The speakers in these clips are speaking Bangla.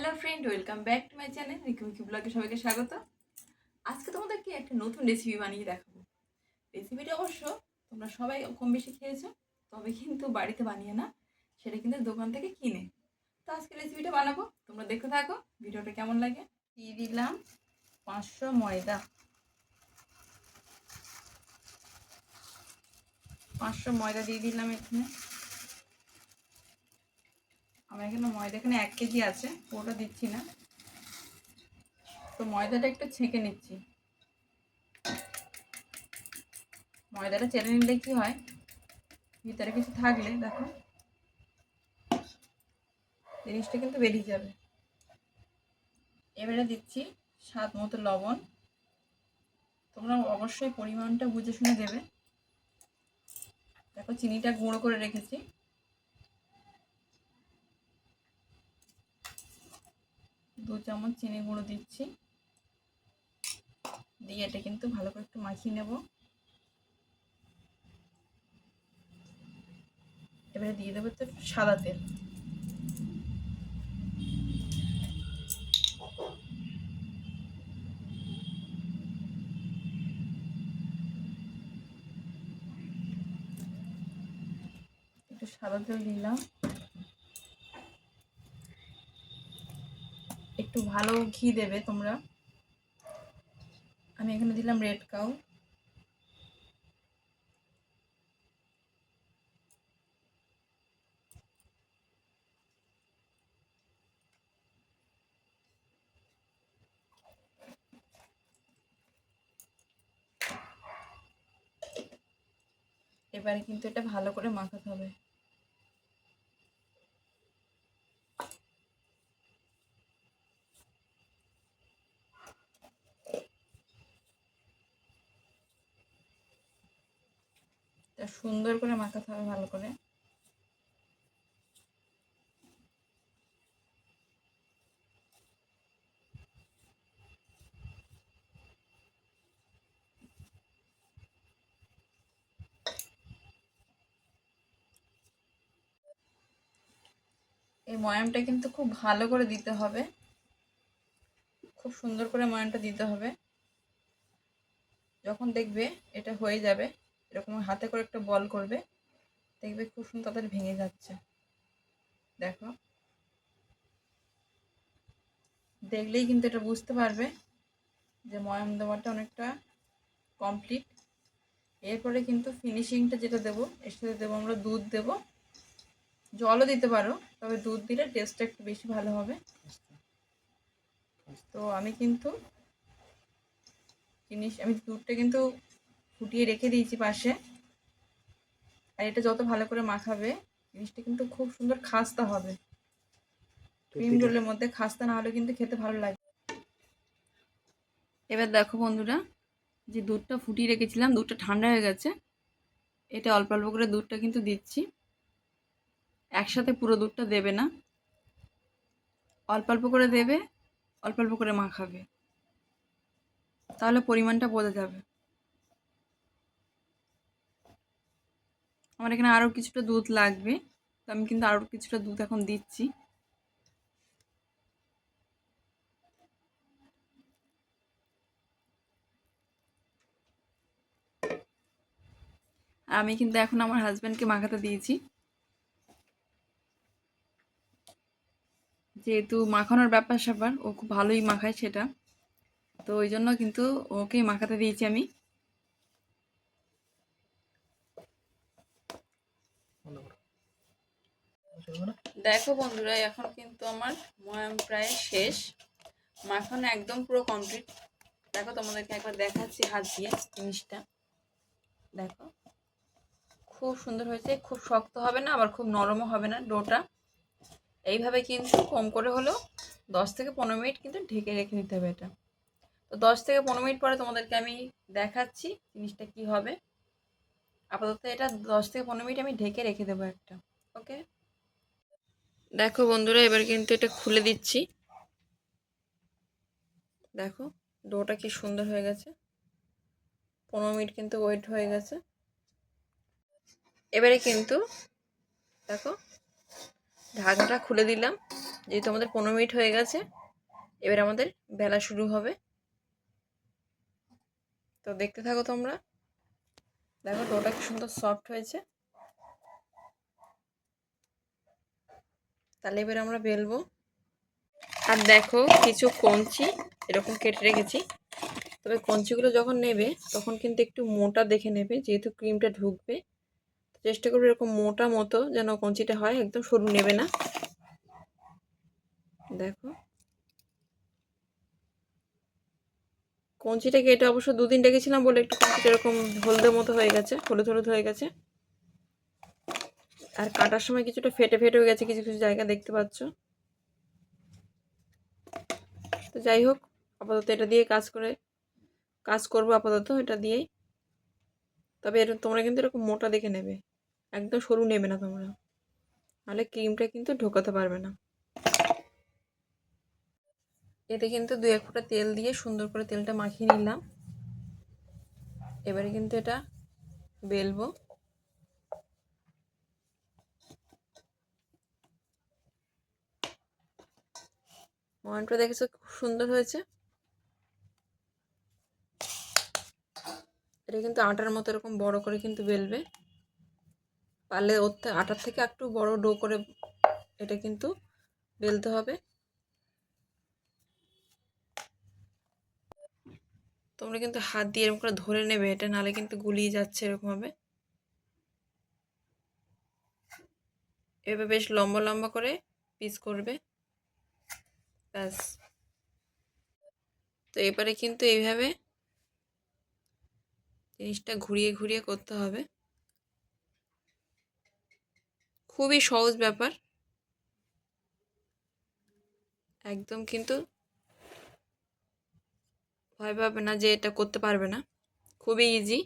Hello friend, welcome back to my channel রিকুমিকি ব্লগে সবাইকে স্বাগত। আজকে তোমাদেরকে একটা নতুন রেসিপি বানিয়ে দেখাবো। রেসিপিটা অবশ্য তোমরা সবাই কম বেশি খেয়েছো, তবে কিন্তু বাড়িতে বানিয়ে না, সেটা কিন্তু দোকান থেকে কিনে। তো আজকে রেসিপিটা বানাবো, তোমরা দেখতে থাকো ভিডিওটা কেমন লাগে। দিয়ে দিলাম 500 ময়দা, 500 ময়দা দিয়ে দিলাম এখানে। আমার এখানে ময়দা এখানে 1 কেজি আছে, পুরোটা দিচ্ছি না। তো ময়দাটা একটু ছেঁকে নিচ্ছি। ময়দাটা চেলে নিলে কি হয়, ভিতরে কিছু থাকলে দেখো জিনিসটা কিন্তু বেরিয়ে যাবে। এবারে দিচ্ছি স্বাদ মতো লবণ, তোমরা অবশ্যই পরিমাণটা বুঝে শুনে দেবে। দেখো চিনিটা গুঁড়ো করে রেখেছি, 2 চামচ চিনি গুঁড়ো দিচ্ছি। দিয়ে এটা কিন্তু ভালো করে একটু মাখিয়ে নেব। এবারে দিয়ে দেবো তো সাদা তেল, একটু সাদা তেল দিলাম। একটু ভালো ঘি দেবে তোমরা। আমি এখানে দিলাম রেড কাউ। এবারে কিন্তু এটা ভালো করে মাখাতে হবে। এটা সুন্দর করে মাখাতে হবে ভালো করে। এই ময়ামটা কিন্তু খুব ভালো করে দিতে হবে, খুব সুন্দর করে ময়ামটা দিতে হবে। যখন দেখবে এটা হয়ে যাবে, এরকম হাতে করে একটা বল করবে, দেখবে খুব সুন্দর তাড়াতাড়ি ভেঙে যাচ্ছে। দেখো দেখলেই কিন্তু এটা বুঝতে পারবে যে ময়াম দেওয়াটা অনেকটা কমপ্লিট। এরপরে কিন্তু ফিনিশিংটা যেটা দেবো, এর সাথে দেবো আমরা দুধ দেবো, জলও দিতে পারো, তবে দুধ দিলে টেস্টটা একটু বেশি ভালো হবে। তো আমি দুধটা কিন্তু ফুটিয়ে রেখে দিয়েছি পাশে। আর এটা যত ভালো করে মাখাবে, জিনিসটা কিন্তু খুব সুন্দর খাস্তা হবে। ক্রিম রোলের মধ্যে খাস্তা না হলে কিন্তু খেতে ভালো লাগে। এবার দেখো বন্ধুরা, যে দুধটা ফুটিয়ে রেখেছিলাম, দুধটা ঠান্ডা হয়ে গেছে। এটা অল্প অল্প করে দুধটা কিন্তু দিচ্ছি, একসাথে পুরো দুধটা দেবে না, অল্প অল্প করে দেবে, অল্প অল্প করে মাখাবে, তাহলে পরিমাণটা বোঝা যাবে। আমার এখানে আরও কিছুটা দুধ লাগবে, তো আমি কিন্তু আরও কিছুটা দুধ এখন দিচ্ছি। আর আমি কিন্তু এখন আমার হাজব্যান্ডকে মাখাতে দিয়েছি, যেহেতু মাখানোর ব্যাপার স্যাপার ও খুব ভালোই মাখায় সেটা, তো ওই জন্য কিন্তু ওকেই মাখাতে দিয়েছি আমি। দেখো বন্ধুরা, এখন কিন্তু আমার ময়াম প্রায় শেষ, মাখানো একদম পুরো কমপ্লিট। দেখো তোমাদেরকে একবার দেখাচ্ছি হাত দিয়ে জিনিসটা, দেখো খুব সুন্দর হয়েছে, খুব শক্ত হবে না আবার খুব নরমও হবে না ডোটা। এইভাবে কিন্তু কম করে হলেও 10 থেকে 15 মিনিট কিন্তু ঢেকে রেখে দিতে হবে এটা। তো 10 থেকে 15 মিনিট পরে তোমাদেরকে আমি দেখাচ্ছি জিনিসটা কি হবে। আপাতত এটা 10 থেকে 15 মিনিট আমি ঢেকে রেখে দেবো একটা। ওকে, দেখো বন্ধুরা, এবার কিন্তু এটা খুলে দিচ্ছি। দেখো ডোটা কি সুন্দর হয়ে গেছে, 15 মিনিট কিন্তু ওয়েট হয়ে গেছে। এবারে কিন্তু দেখো ঢাকনাটা খুলে দিলাম, যেহেতু আমাদের 15 মিনিট হয়ে গেছে। এবার আমাদের বেলা শুরু হবে। তো দেখতে থাকো তোমরা। দেখো ডোটা কি সুন্দর সফট হয়েছে। তাহলে এবার আমরা বেলবো। আর দেখো কিছু কঞ্চি এরকম কেটে রেখেছি। তবে কঞ্চিগুলো যখন নেবে তখন কিন্তু একটু মোটা দেখে নেবে, যেহেতু ক্রিমটা ঢুকবে। চেষ্টা করবে এরকম মোটা মতো যেন কঞ্চিটা হয়, একদম সরু নেবে না। দেখো কঞ্চিটা কেটে অবশ্য 2 দিন রেখেছিলাম বলে একটু কঞ্চিটা এরকম হলদে মতো হয়ে গেছে, হলুদ হলুদ হয়ে গেছে। আর কাটার সময় কিছুটা ফেটে ফেটে হয়ে গেছে, কিছু কিছু জায়গা দেখতে পাচ্ছ। তো যাই হোক, আপাতত এটা দিয়ে কাজ করবো আপাতত এটা দিয়েই। তবে এটা তোমরা কিন্তু এরকম মোটা দেখে নেবে, একদম সরু নেবে না তোমরা, নাহলে ক্রিমটা কিন্তু ঢোকাতে পারবে না। এতে কিন্তু 2-1 ফোঁটা তেল দিয়ে সুন্দর করে তেলটা মাখিয়ে নিলাম। এবারে কিন্তু এটা বেলবো। ময়ানটা দেখেছো খুব সুন্দর হয়েছে। এটা কিন্তু আটার মতো এরকম বড় করে কিন্তু বেলবে, পারলে ওর আটার থেকে একটু বড় ডো করে এটা কিন্তু বেলতে হবে। তোমরা কিন্তু হাত দিয়ে এরকম করে ধরে নেবে এটা, নাহলে কিন্তু গুলিয়ে যাচ্ছে এরকম হবে। এভাবে বেশ লম্বা লম্বা করে পিস করবে, ব্যাস। তো এবারে কিন্তু এইভাবে জিনিসটা ঘুরিয়ে ঘুরিয়ে করতে হবে। খুবই সহজ ব্যাপার, একদম কিন্তু ভয় পাবে না যে এটা করতে পারবে না, খুবই ইজি।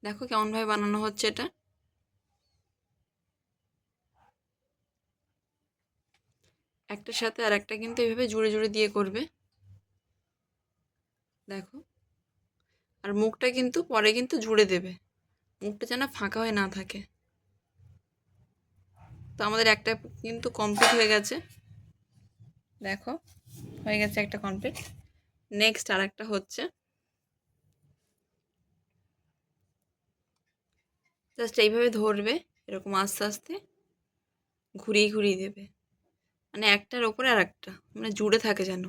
দেখো কেমনভাবে বানানো হচ্ছে এটা। একটার সাথে আর একটা কিন্তু এইভাবে জুড়ে জুড়ে দিয়ে করবে, দেখো। আর মুখটা কিন্তু পরে কিন্তু জুড়ে দেবে, মুখটা যেন ফাঁকা হয়ে না থাকে। তো আমাদের একটা কিন্তু কমপ্লিট হয়ে গেছে, দেখো হয়ে গেছে একটা কমপ্লিট। নেক্সট আর একটা হচ্ছে, জাস্ট এইভাবে ধরবে, এরকম আস্তে আস্তে ঘুরিয়ে ঘুরিয়ে দেবে, মানে একটার ওপরে আর একটা, মানে জুড়ে থাকে যেন।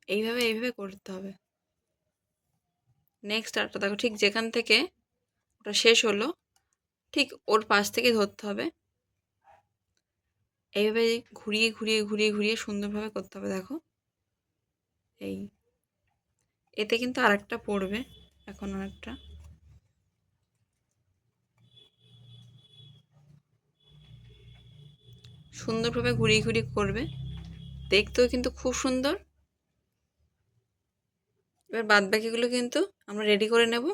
এইভাবে এইভাবে করতে হবে। নেক্সট আরটা দেখো, ঠিক যেখান থেকে ওটা শেষ হলো ঠিক ওর পাশ থেকে ধরতে হবে। এইভাবে ঘুরিয়ে ঘুরিয়ে ঘুরিয়ে ঘুরিয়ে সুন্দরভাবে করতে হবে, দেখো। এতে কিন্তু আরেকটা পড়বে, এখন আরেকটা। সুন্দরভাবে ঘুরিয়ে ঘুরিয়ে করবে, দেখতেও কিন্তু খুব সুন্দর। এবার বাদবাকিগুলো কিন্তু আমরা রেডি করে নেব,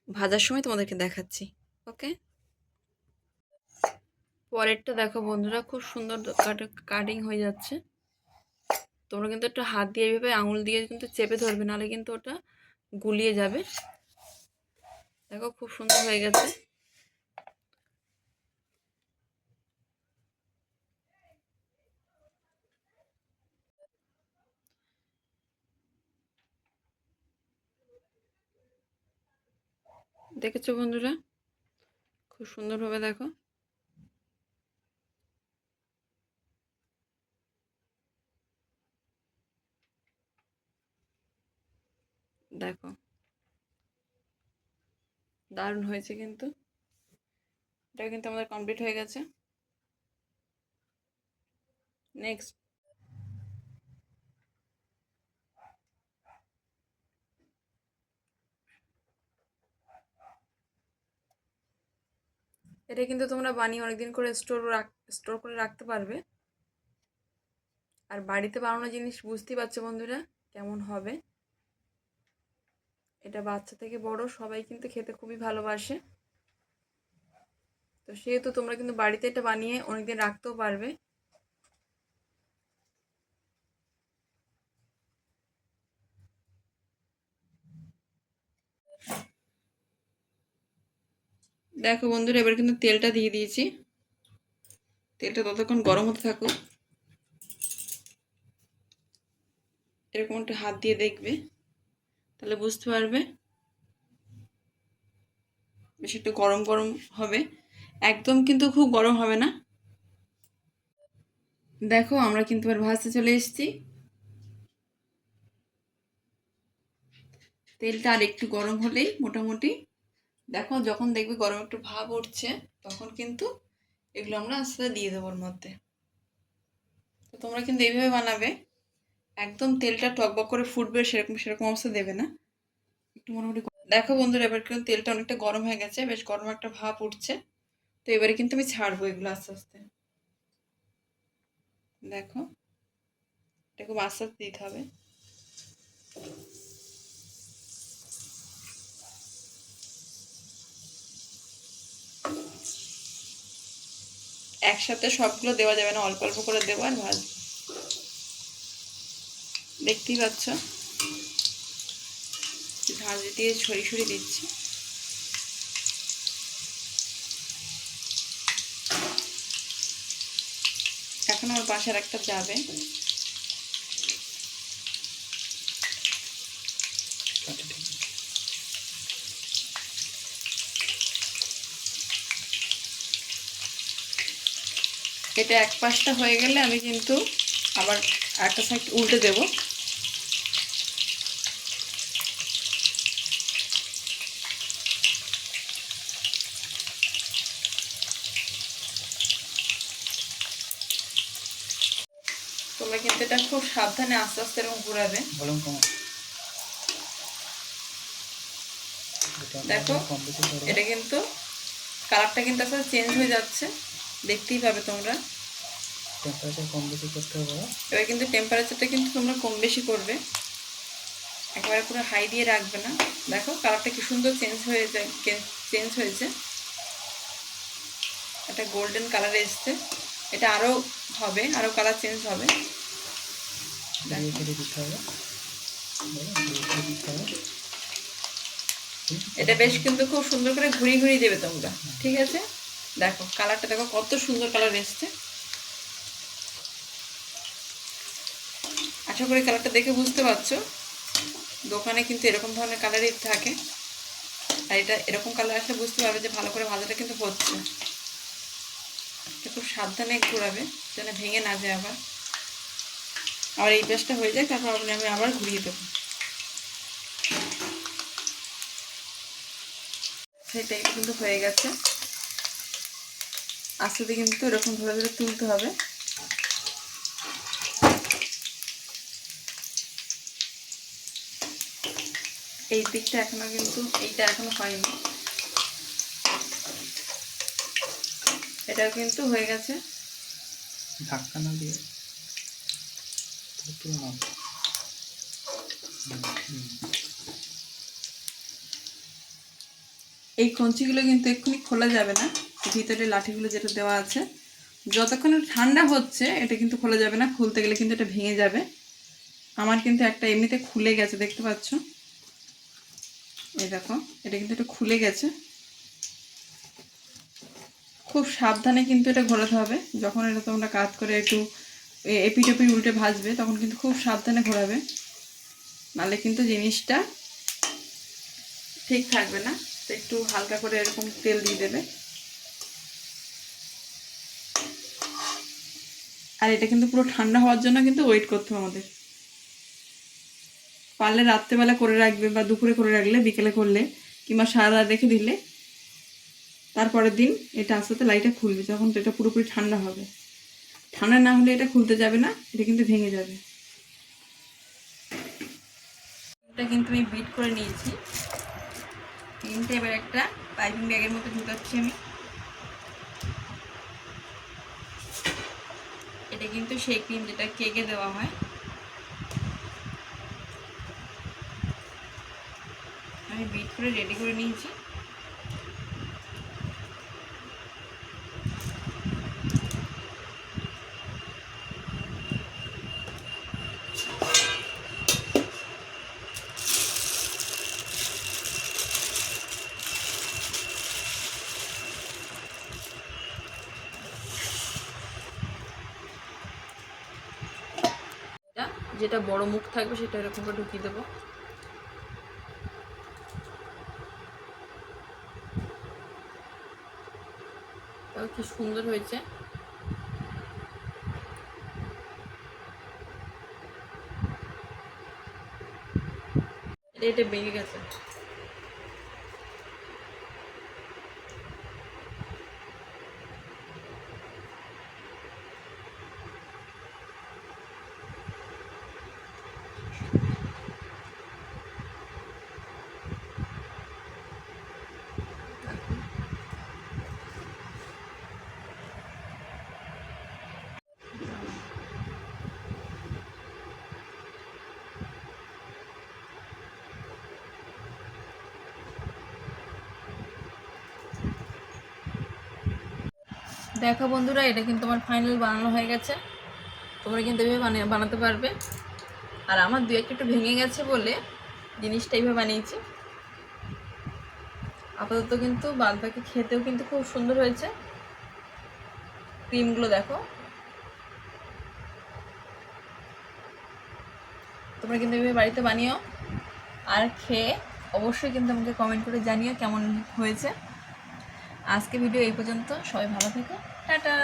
ভাজার সময় তোমাদেরকে দেখাচ্ছি। ওকে, পরেরটা দেখো বন্ধুরা, খুব সুন্দর কাটিং হয়ে যাচ্ছে। তোমরা কিন্তু একটু হাত দিয়ে এইভাবে আঙুল দিয়ে কিন্তু চেপে ধরবে, নাহলে কিন্তু ওটা গুলিয়ে যাবে। দেখো খুব সুন্দর হয়ে গেছে। দেখেছো বন্ধুরা, খুব সুন্দরভাবে দেখো। দেখো দারুণ হয়েছে কিন্তু। এটা কিন্তু আমাদের কমপ্লিট হয়ে গেছে। নেক্সট, এটা কিন্তু তোমরা বানিয়ে অনেকদিন করে স্টোর করে রাখতে পারবে। আর বাড়িতে বানানো জিনিস বুঝতেই পারছো বন্ধুরা কেমন হবে। এটা বাচ্চা থেকে বড় সবাই কিন্তু খেতে খুবই ভালোবাসে। তো সেহেতু তোমরা কিন্তু বাড়িতে এটা বানিয়ে অনেকদিন রাখতেও পারবে। দেখো বন্ধুরা, এবার কিন্তু তেলটা দিয়ে দিয়েছি। তেলটা ততক্ষণ গরম হতে থাকুক। এরকম একটু হাত দিয়ে দেখবে, তাহলে বুঝতে পারবে বেশ একটু গরম গরম হবে, একদম কিন্তু খুব গরম হবে না। দেখো আমরা কিন্তু এবার ভাজতে চলে এসেছি। তেলটা আর একটু গরম হলেই মোটামুটি, দেখো যখন দেখবে গরম একটু ভাব উঠছে, তখন কিন্তু এগুলো আমরা আস্তে আস্তে দিয়ে দেবো ওর মধ্যে। তো তোমরা কিন্তু এইভাবে বানাবে, একদম তেলটা টকবক করে ফুটবে সেরকম সেরকম অবস্থা দেবে না, একটু মোটামুটি। দেখো বন্ধুরা, এবার কিন্তু তেলটা অনেকটা গরম হয়ে গেছে, বেশ গরম একটা ভাব উঠছে। তো এবারে কিন্তু আমি ছাড়বো এগুলো আস্তে আস্তে। দেখো এটা খুব আস্তে আস্তে দিতে হবে। একসাথে সবগুলো দেওয়া যাবে না, অল্প অল্প করে দেবো আর ভাজবো। দেখতেই পাচ্ছ ঝাঁঝ দিয়ে ছড়িয়ে ছড়িয়ে দিচ্ছি। এখন আমার পাশের একটা যাবে। এটা এক পাশটা হয়ে গেলে আমি কিন্তু আবার একটা সাইড উল্টে দেবো। তোমরা কিন্তু এটা খুব সাবধানে আস্তে আস্তে এরকম ঘুরাবে। দেখো এটা কিন্তু কালারটা কিন্তু আস্তে আস্তে চেঞ্জ হয়ে যাচ্ছে, দেখতেই পাবে তোমরা। টেম্পারেচার কম বেশি করতে হবে। এবার কিন্তু টেম্পারেচারটা কিন্তু তোমরা কম বেশি করবে, একেবারে পুরো হাই দিয়ে রাখবে না। দেখো কালারটা কি সুন্দর চেঞ্জ হয়েছে, একটা গোল্ডেন কালার এসছে। এটা আরো হবে, আরো কালার চেঞ্জ হবে। এটা বেশ কিন্তু খুব সুন্দর করে ঘুরিয়ে ঘুরিয়ে দেবে তোমরা, ঠিক আছে? দেখো কালারটা দেখো কত সুন্দর কালার এসছে। আশা করি কালারটা দেখে বুঝতে পারছো, দোকানে কিন্তু এরকম ধরনের কালারই থাকে, আর এটা এরকম কালার আসলে বুঝতে পারবে যে ভালো করে ভাজাটা কিন্তু হচ্ছে। খুব সাবধানে ঘোরাবে যেন ভেঙে না যায়। আবার এই পেঁয়াজটা হয়ে যায়, তারপর আমি আবার ঘুরিয়ে দেবো। সেটাই কিন্তু হয়ে গেছে। আস্তে আস্তে কিন্তু এরকম ধরে ধরে তুলতে হবে। এই দিকটা এখনো কিন্তু এইটা এখনো হয়নি, এটাও কিন্তু হয়ে গেছে। ধাক্কা না দিয়ে এই কঞ্চিগুলো কিন্তু এক্ষুনি খোলা যাবে না, ভিতরে লাঠিগুলো যেটা দেওয়া আছে যতক্ষণ ঠান্ডা হচ্ছে এটা কিন্তু খোলা যাবে না, খুলতে গেলে কিন্তু এটা ভেঙে যাবে। আমার কিন্তু একটা এমনিতে খুলে গেছে, দেখতে পাচ্ছ, এই দেখো এটা কিন্তু একটু খুলে গেছে। খুব সাবধানে কিন্তু এটা ঘোরাতে হবে, যখন এটা তোমরা কাজ করে একটু এপিটোপি উল্টে ভাজবে তখন কিন্তু খুব সাবধানে ঘোরাবে, নাহলে কিন্তু জিনিসটা ঠিক থাকবে না। তো একটু হালকা করে এরকম তেল দিয়ে দেবে। আর এটা কিন্তু পুরো ঠান্ডা হওয়ার জন্য কিন্তু ওয়েট করতে হবে আমাদের। পারলে রাত্রেবেলা করে রাখবে বা দুপুরে করে রাখলে, বিকেলে করলে কিংবা সারা রাত রেখে দিলে তারপরের দিন এটা আস্তে আস্তে লাইটটা খুলবে, যখন এটা পুরোপুরি ঠান্ডা হবে। ঠান্ডা না হলে এটা খুলতে যাবে না, এটা কিন্তু ভেঙে যাবে। এটা কিন্তু আমি বিট করে নিয়েছি। কিন্তু এবার একটা পাইপিং ব্যাগের মধ্যে ঢুকাচ্ছি আমি। এটা কিন্তু সেই ক্রিম যেটা কেকে দেওয়া হয়। আমি বিট করে রেডি করে নিয়েছি। যেটা বড় মুখ থাকবে সেটা এরকম করে ঢুকিয়ে দেবো। কি সুন্দর হয়েছে। এটা ভেঙে গেছে। দেখো বন্ধুরা, এটা কিন্তু আমার ফাইনাল বানানো হয়ে গেছে। তোমরা কিন্তু এইভাবে বানাতে পারবে। আর আমার দু একটা একটু ভেঙে গেছে বলে জিনিসটা এইভাবে বানিয়েছি। আপাতত কিন্তু বাদবাকি খেতেও কিন্তু খুব সুন্দর হয়েছে। ক্রিমগুলো দেখো। তোমরা কিন্তু এইভাবে বাড়িতে বানিও আর খেয়ে অবশ্যই কিন্তু আমাকে কমেন্ট করে জানিও কেমন হয়েছে। আজকে ভিডিও এই পর্যন্ত। সবাই ভালো থেকো। টাটা।